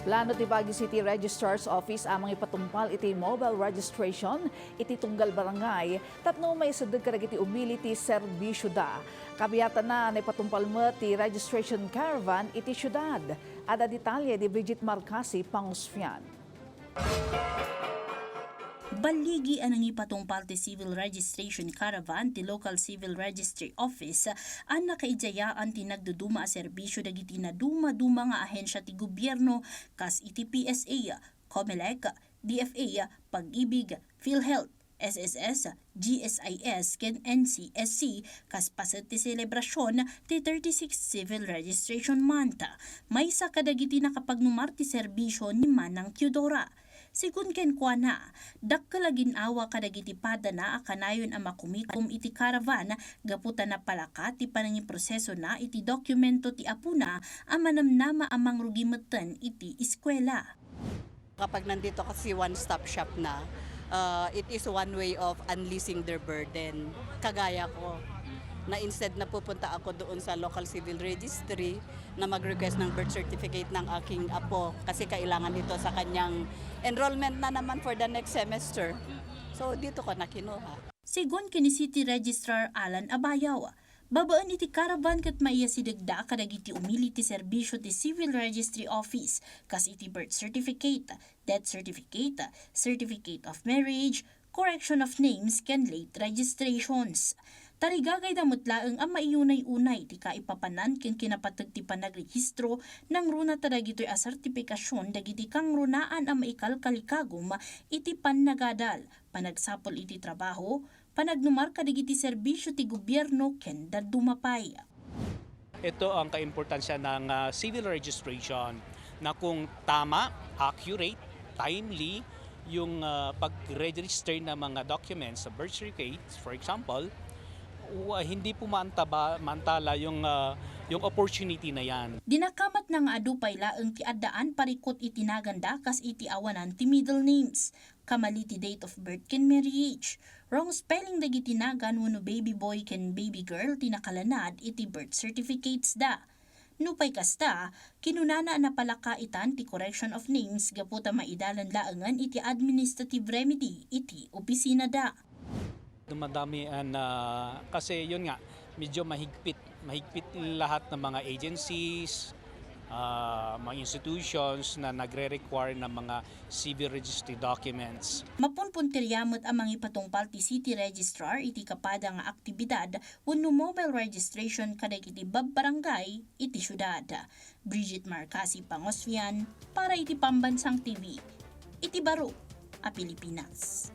Plano ti Baguio City Registrar's Office amang ipatumpal iti mobile registration iti tunggal barangay tapno may sadeg kadagiti umility serbisyo da. Kabiyatan na ipatumpal mo ti registration caravan iti syudad. Ada detalye di Bridget Marcasi Pangusfian. Baligi anang ipatungpal ti Civil Registration Caravan ti Local Civil Registry Office ang nakaijayaan ti nagduduma a serbisyo dagiti na duma-duma nga ahensya ti gobyerno kas iti PSA, COMELEC, DFA, Pag-ibig, PhilHealth, SSS, GSIS, ken NCSC kas paset ti selebrasyon ti 36th Civil Registration Month. May sa kadagiti nakapagnumar ti serbisyo ni Manang Teodora. Sigun ken kuana, dakkalagin awa kadagiti pada na akanayon ang makumikum iti caravan gaputan na palaka ti panangi proseso na iti dokumento ti apuna ang manamnama amang rugimetan iti eskwela. Kapag nandito kasi one-stop shop na, it is one way of unleashing their burden. Kagaya ko, na instead na pupunta ako doon sa local civil registry na mag-request ng birth certificate ng aking apo kasi kailangan nito sa kanyang enrollment na naman for the next semester. So dito ko na kinuha. Sigon kini City Registrar Alan Abayaw, babaan iti caravan ket maiya sidagda kadagiti umility serbisyo ti Civil Registry Office kas iti birth certificate, death certificate, certificate of marriage, correction of names ken late registrations. Tarigagay damot laeng ang maiyunay-unay ti kaipapanan ken kinapateg ti panagrehistro nang runa tadagitoy a sertipikasyon dagiti kang runaan ang maikalkalikagum iti pannagadal, panagsapol iti trabaho, panagnumar kadagiti serbisyo ti gobyerno ken dadduma pay. Ito ang kaimportansya ng civil registration na kung tama, accurate, timely yung pag-register ng mga documents sa birth certificate, for example, hindi po mantala yung opportunity na yan. Dinakamat ng adupay laeng ti addaan parikot iti nagan kas iti awanan ti middle names, kamali ti date of birth ken marriage, wrong spelling dagiti nagan wenno baby boy ken baby girl ti nakalanad iti birth certificates da. Nupay kasta, kinunana na palakaitan ti correction of names gaputa maidalan laengan iti administrative remedy iti opisina da. Dumadami kasi yun nga, medyo mahigpit lahat ng mga agencies, mga institutions na nagre-require ng mga civil registry documents. Mapunpuntiryamot ang mga ipatungpal ti City Registrar iti kapada nga aktibidad wenno mobile registration kadagiti barangay iti syudad. Bridget Marcasi Pangusfian para iti Pambansang TV. Iti Baro, a Pilipinas.